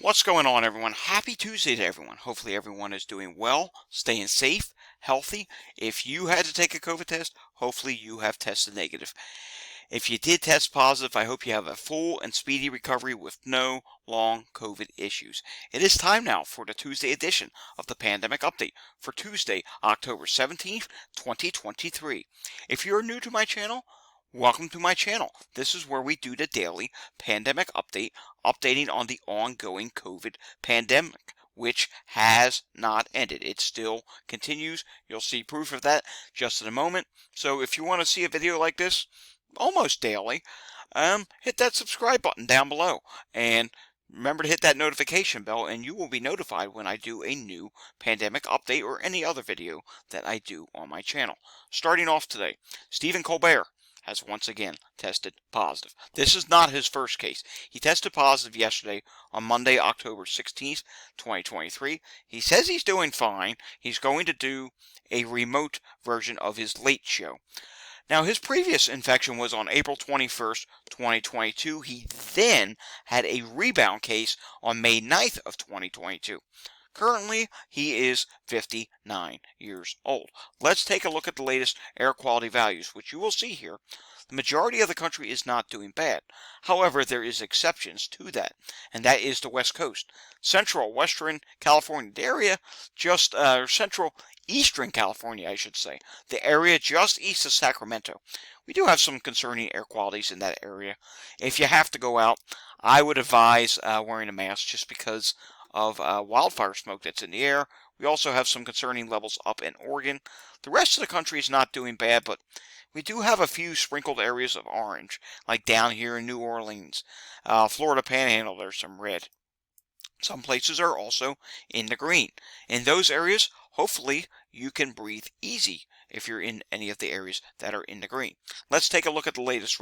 What's going on, everyone? Happy Tuesday to everyone. Hopefully everyone is doing well, staying safe, healthy. If you had to take a COVID test, hopefully you have tested negative. If you did test positive, I hope you have a full and speedy recovery with no long COVID issues. It is time now for the Tuesday edition of the Pandemic Update for Tuesday, October 17th, 2023. If you're new to my channel, welcome to my channel. This is where we do the daily pandemic update, updating on the ongoing COVID pandemic, which has not ended. It still continues. You'll see proof of that just in a moment. So if you want to see a video like this, almost daily, hit that subscribe button down below. And remember to hit that notification bell and you will be notified when I do a new pandemic update or any other video that I do on my channel. Starting off today, Stephen Colbert has once again tested positive. This is not his first case. He tested positive yesterday on Monday, October 16th, 2023. He says he's doing fine. He's going to do a remote version of his late show. Now, his previous infection was on April 21st, 2022. He then had a rebound case on May 9th of 2022. Currently, he is 59 years old. Let's take a look at the latest air quality values, which you will see here. The majority of the country is not doing bad. However, there is exceptions to that, and that is the West Coast. Central, Western California, the area just central Eastern California, I should say, the area just east of Sacramento. We do have some concerning air qualities in that area. If you have to go out, I would advise wearing a mask just because of wildfire smoke that's in the air. We also have some concerning levels up in Oregon. The rest of the country is not doing bad, but we do have a few sprinkled areas of orange, like down here in New Orleans. Florida Panhandle, there's some red. Some places are also in the green. In those areas, hopefully you can breathe easy if you're in any of the areas that are in the green. Let's take a look at the latest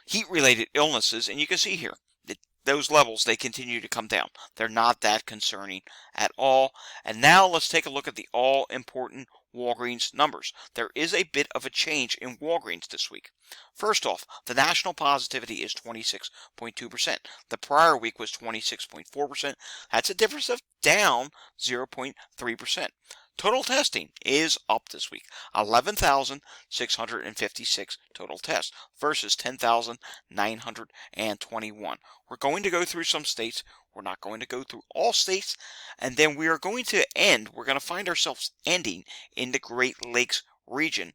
heat-related illnesses, and you can see here that those levels, they continue to come down. They're not that concerning at all. And now let's take a look at the all-important Walgreens numbers. There is a bit of a change in Walgreens this week. First off, the national positivity is 26.2%. The prior week was 26.4%. That's a difference of down 0.3%. Total testing is up this week. 11,656 total tests versus 10,921. We're going to go through some states. We're not going to go through all states. And then we are going to find ourselves ending in the Great Lakes region.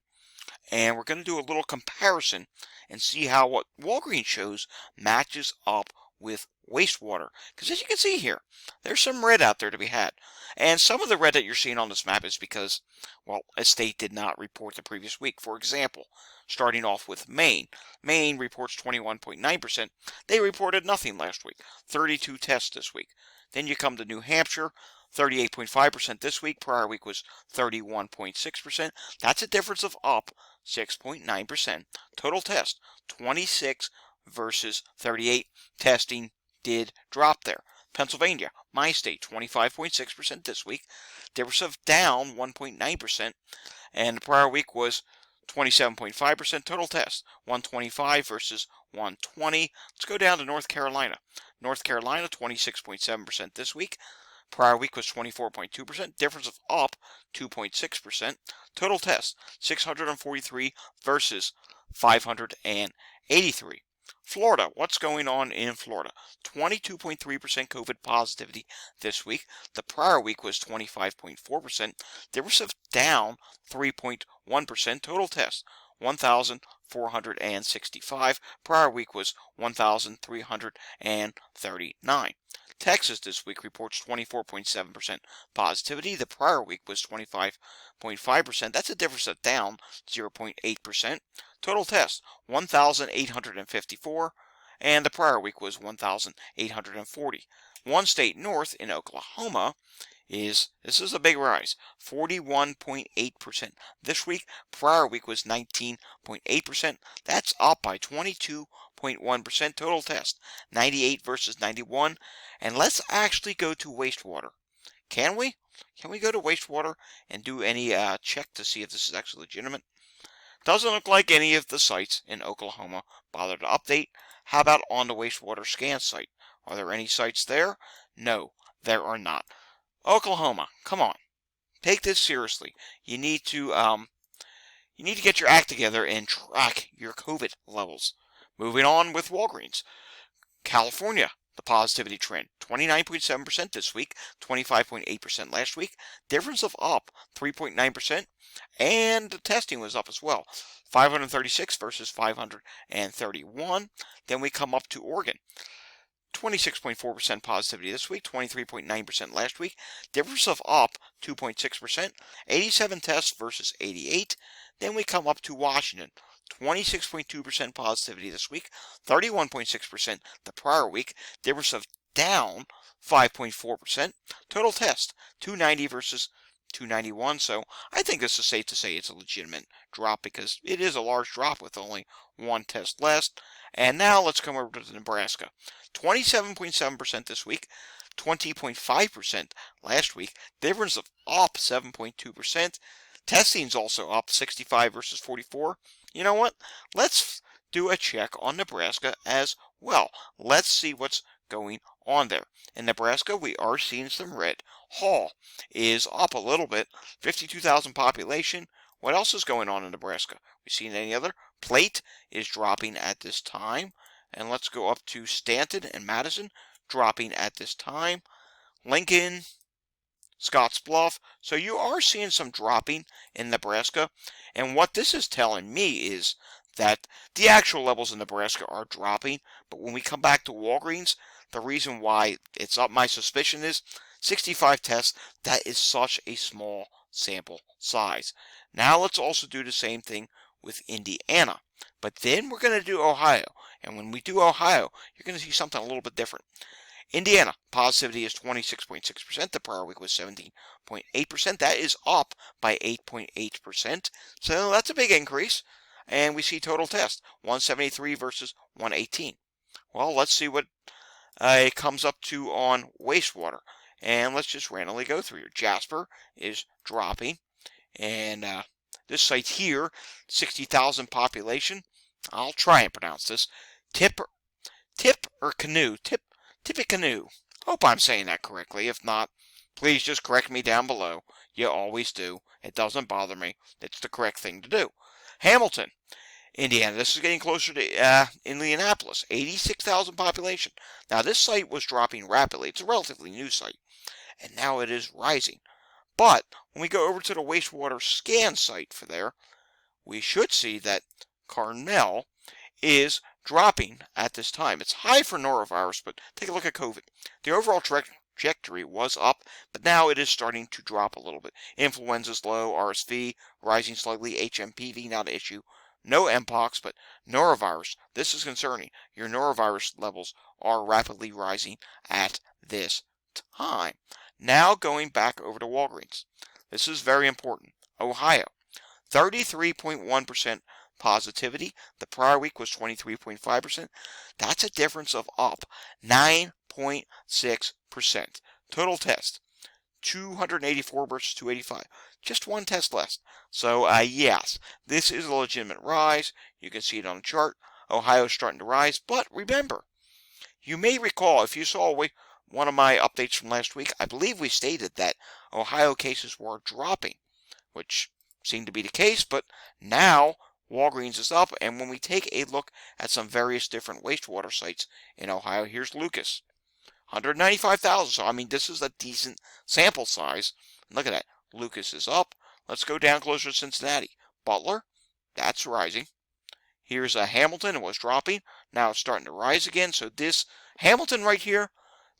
And we're going to do a little comparison and see how what Walgreens shows matches up with wastewater. Because as you can see here, there's some red out there to be had. And some of the red that you're seeing on this map is because, well, a state did not report the previous week. For example, starting off with Maine. Maine reports 21.9%. They reported nothing last week. 32 tests this week. Then you come to New Hampshire. 38.5% this week. Prior week was 31.6%. That's a difference of up 6.9%. Total test, 26 versus 38. Testing did drop there. Pennsylvania, my state, 25.6% this week. Difference of down 1.9%. And the prior week was 27.5%. Total test, 125 versus 120. Let's go down to North Carolina. North Carolina, 26.7% this week. Prior week was 24.2%, difference of up 2.6%. Total tests, 643 versus 583. Florida, what's going on in Florida? 22.3% COVID positivity this week. The prior week was 25.4%. Difference of down 3.1%. Total tests, 1,465. Prior week was 1,339. Texas this week reports 24.7% positivity. The prior week was 25.5%. That's a difference of down 0.8%. Total tests, 1,854. And the prior week was 1,840. One state north in Oklahoma this is a big rise, 41.8% this week. Prior week was 19.8%. That's up by 22.1%. Total test, 98 versus 91. And let's actually go to wastewater. Can we? Can we go to wastewater and do any check to see if this is actually legitimate? Doesn't look like any of the sites in Oklahoma bother to update. How about on the wastewater scan site? Are there any sites there? No, there are not. Oklahoma, come on. Take this seriously. You need to get your act together and track your COVID levels. Moving on with Walgreens. California, the positivity trend, 29.7% this week, 25.8% last week. Difference of up 3.9%, and the testing was up as well, 536 versus 531. Then we come up to Oregon. 26.4% positivity this week, 23.9% last week. Difference of up 2.6%, 87 tests versus 88. Then we come up to Washington. 26.2% positivity this week, 31.6% the prior week. Difference of down 5.4%. Total test 290 versus 291. So I think this is safe to say it's a legitimate drop because it is a large drop with only one test less. And now let's come over to Nebraska. 27.7% this week, 20.5% last week. Difference of up 7.2%. Testing's also up 65 versus 44. You know what? Let's do a check on Nebraska as well. Let's see what's going on there. In Nebraska, we are seeing some red. Hall is up a little bit, 52,000 population. What else is going on in Nebraska? We seen any other? Plate is dropping at this time. And let's go up to Stanton and Madison, dropping at this time. Lincoln, Scottsbluff. So you are seeing some dropping in Nebraska. And what this is telling me is that the actual levels in Nebraska are dropping. But when we come back to Walgreens, the reason why it's up, my suspicion is 65 tests. That is such a small sample size. Now let's also do the same thing with Indiana. But then we're going to do Ohio. And when we do Ohio, you're going to see something a little bit different. Indiana, positivity is 26.6%. The prior week was 17.8%. That is up by 8.8%. So that's a big increase. And we see total test, 173 versus 118. Well, let's see what it comes up to on wastewater. And let's just randomly go through here. Jasper is dropping. And this site here, 60,000 population. I'll try and pronounce this. Tippecanoe. Hope I'm saying that correctly. If not, please just correct me down below. You always do. It doesn't bother me. It's the correct thing to do. Hamilton, Indiana. This is getting closer to Indianapolis. 86,000 population. Now, this site was dropping rapidly. It's a relatively new site. And now it is rising. But when we go over to the wastewater scan site for there, we should see that Carmel is dropping at this time. It's high for norovirus, but take a look at COVID. The overall trajectory was up, but now it is starting to drop a little bit. Influenza's low, RSV rising slightly, HMPV not an issue. No Mpox, but norovirus. This is concerning. Your norovirus levels are rapidly rising at this time. Now going back over to Walgreens. This is very important. Ohio, 33.1% positivity. The prior week was 23.5%. That's a difference of up 9.6%. Total test, 284 versus 285. Just one test less. So, yes, this is a legitimate rise. You can see it on the chart. Ohio's starting to rise. But remember, you may recall, if you saw one of my updates from last week, I believe we stated that Ohio cases were dropping, which seemed to be the case, but now Walgreens is up, and when we take a look at some various different wastewater sites in Ohio, here's Lucas, 195,000, so I mean, this is a decent sample size. Look at that, Lucas is up. Let's go down closer to Cincinnati. Butler, that's rising. Here's Hamilton, it was dropping, now it's starting to rise again, so this Hamilton right here,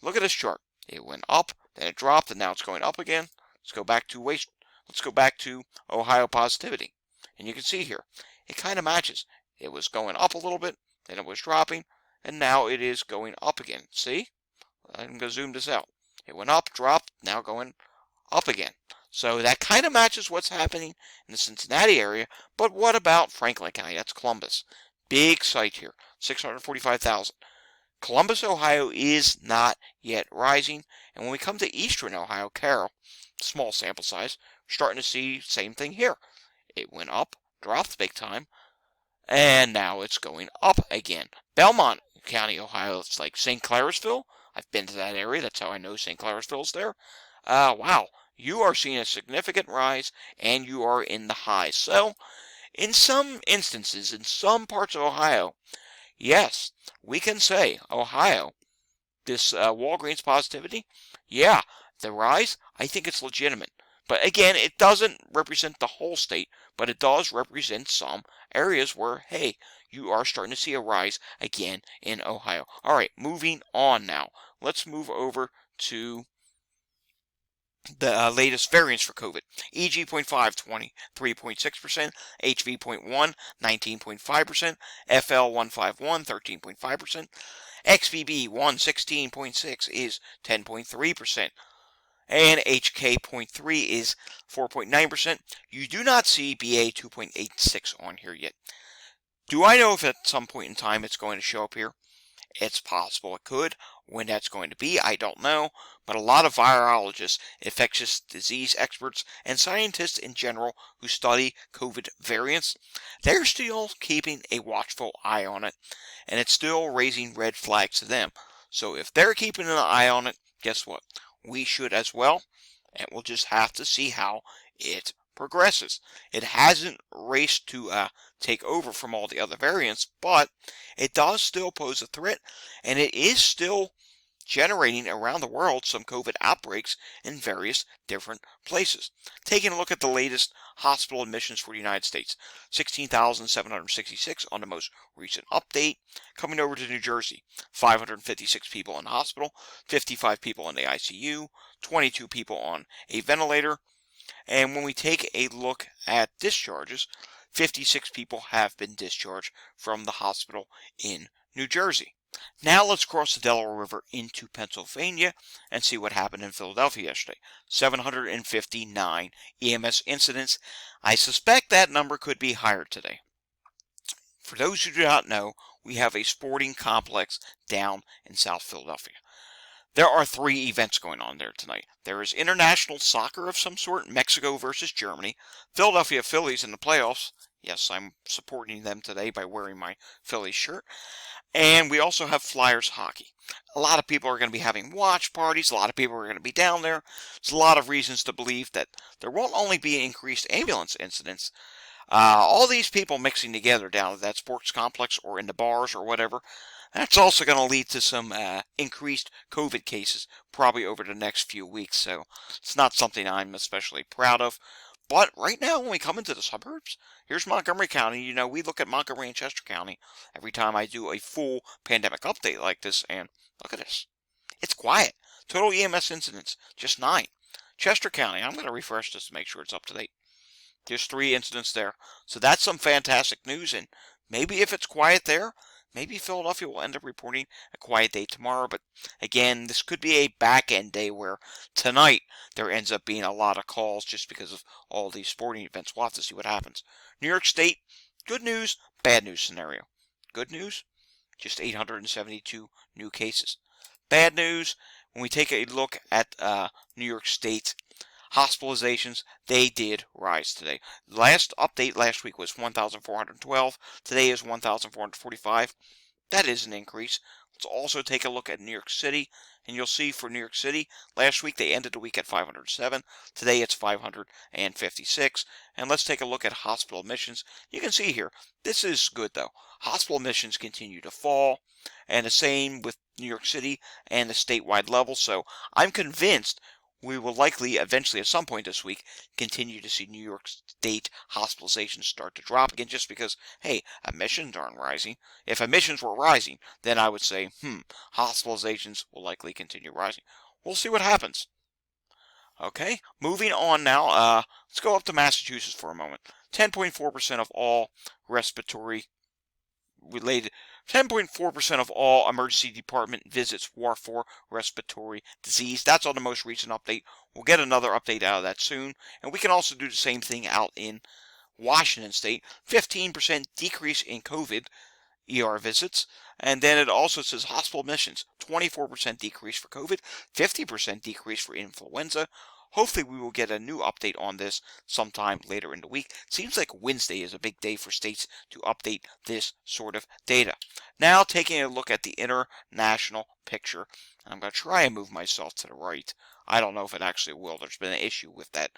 look at this chart. It went up, then it dropped, and now it's going up again. Let's go back to Ohio positivity. And you can see here, it kind of matches. It was going up a little bit, then it was dropping, and now it is going up again. See? I'm going to zoom this out. It went up, dropped, now going up again. So that kind of matches what's happening in the Cincinnati area. But what about Franklin County? That's Columbus. Big site here, 645,000. Columbus, Ohio is not yet rising. And when we come to eastern Ohio, Carroll, small sample size, we're starting to see same thing here. It went up, dropped big time, and now it's going up again. Belmont County, Ohio. It's like St. Clairsville. I've been to that area. That's how I know St. Clairsville's there. Wow, you are seeing a significant rise, and you are in the highs. So, in some instances, in some parts of Ohio, yes, we can say Ohio, this Walgreens positivity, yeah, the rise, I think it's legitimate. But again, it doesn't represent the whole state, but it does represent some areas where, hey, you are starting to see a rise again in Ohio. All right, moving on now. Let's move over to the latest variants for COVID. EG.5, 23.6%, HV.1, 19.5%, FL151, 13.5%, XBB 116.6 is 10.3%, and HK.3 is 4.9%. You do not see BA 2.86 on here yet. Do I know if at some point in time it's going to show up here? It's possible it could. When that's going to be, I don't know. But a lot of virologists, infectious disease experts, and scientists in general who study COVID variants, they're still keeping a watchful eye on it. And it's still raising red flags to them. So if they're keeping an eye on it, guess what? We should as well. And we'll just have to see how it progresses. It hasn't raced to take over from all the other variants, but it does still pose a threat, and it is still generating around the world some COVID outbreaks in various different places. Taking a look at the latest hospital admissions for the United States, 16,766 on the most recent update. Coming over to New Jersey, 556 people in the hospital, 55 people in the ICU, 22 people on a ventilator. And when we take a look at discharges, 56 people have been discharged from the hospital in New Jersey. Now let's cross the Delaware River into Pennsylvania and see what happened in Philadelphia yesterday. 759 EMS incidents. I suspect that number could be higher today. For those who do not know, we have a sporting complex down in South Philadelphia. There are 3 events going on there tonight. There is international soccer of some sort, Mexico versus Germany. Philadelphia Phillies in the playoffs. Yes, I'm supporting them today by wearing my Phillies shirt. And we also have Flyers hockey. A lot of people are going to be having watch parties. A lot of people are going to be down there. There's a lot of reasons to believe that there won't only be increased ambulance incidents. All these people mixing together down at that sports complex or in the bars or whatever, that's also going to lead to some increased COVID cases probably over the next few weeks. So it's not something I'm especially proud of. But right now, when we come into the suburbs, here's Montgomery County. You know, we look at Montgomery and Chester County every time I do a full pandemic update like this. And look at this. It's quiet. Total EMS incidents, just 9. Chester County, I'm going to refresh this to make sure it's up to date. There's 3 incidents there. So that's some fantastic news. And maybe if it's quiet there, maybe Philadelphia will end up reporting a quiet day tomorrow. But again, this could be a back-end day where tonight there ends up being a lot of calls just because of all these sporting events. We'll have to see what happens. New York State, good news, bad news scenario. Good news, just 872 new cases. Bad news, when we take a look at New York State hospitalizations, they did rise today. Last update last week was 1,412. Today is 1,445. That is an increase. Let's also take a look at New York City, and you'll see for New York City, last week they ended the week at 507. Today it's 556. And let's take a look at hospital admissions. You can see here, this is good though. Hospital admissions continue to fall, and the same with New York City and the statewide level. So I'm convinced we will likely eventually at some point this week continue to see New York State hospitalizations start to drop again just because, hey, admissions aren't rising. If admissions were rising, then I would say, hospitalizations will likely continue rising. We'll see what happens. Okay, moving on now. Let's go up to Massachusetts for a moment. 10.4% of all respiratory related 10.4% of all emergency department visits were for respiratory disease. That's on the most recent update. We'll get another update out of that soon. And we can also do the same thing out in Washington State. 15% decrease in COVID ER visits. And then it also says hospital admissions. 24% decrease for COVID. 50% decrease for influenza. Hopefully we will get a new update on this sometime later in the week. Seems like Wednesday is a big day for states to update this sort of data. Now taking a look at the international picture. I'm going to try and move myself to the right. I don't know if it actually will. There's been an issue with that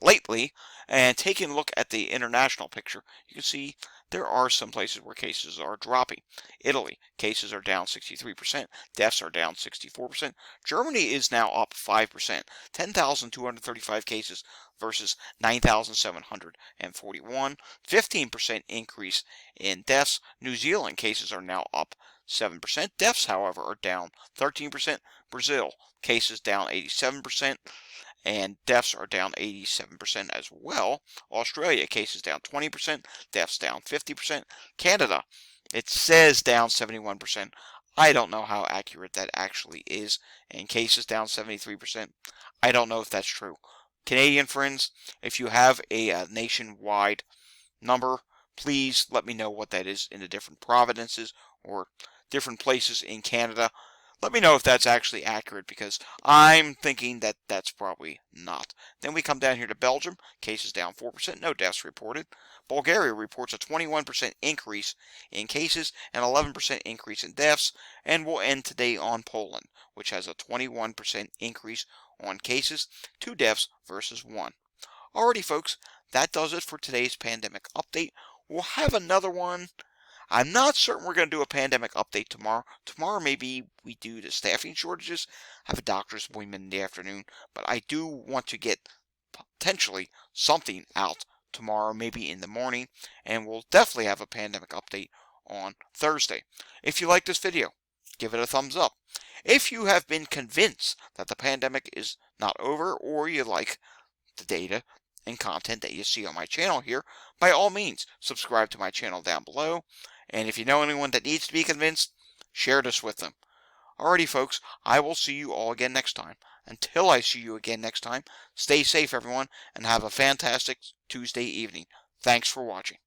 lately. And taking a look at the international picture, you can see there are some places where cases are dropping. Italy, cases are down 63%, deaths are down 64%. Germany is now up 5%, 10,235 cases versus 9,741, 15% increase in deaths. New Zealand cases are now up 7%. Deaths, however, are down 13%. Brazil, cases down 87%. And deaths are down 87% as well. Australia, cases down 20%, deaths down 50%. Canada, it says down 71%. I don't know how accurate that actually is. And cases down 73%. I don't know if that's true. Canadian friends, if you have a nationwide number, please let me know what that is in the different provinces or different places in Canada. Let me know if that's actually accurate, because I'm thinking that that's probably not. Then we come down here to Belgium. Cases down 4%, no deaths reported. Bulgaria reports a 21% increase in cases and 11% increase in deaths. And we'll end today on Poland, which has a 21% increase on cases, 2 deaths versus 1. Alrighty, folks, that does it for today's pandemic update. We'll have another one. I'm not certain we're going to do a pandemic update tomorrow. Tomorrow maybe we do the staffing shortages. I have a doctor's appointment in the afternoon, but I do want to get potentially something out tomorrow, maybe in the morning, and we'll definitely have a pandemic update on Thursday. If you like this video, give it a thumbs up. If you have been convinced that the pandemic is not over, or you like the data and content that you see on my channel here, by all means, subscribe to my channel down below. And if you know anyone that needs to be convinced, share this with them. Alrighty, folks, I will see you all again next time. Until I see you again next time, stay safe, everyone, and have a fantastic Tuesday evening. Thanks for watching.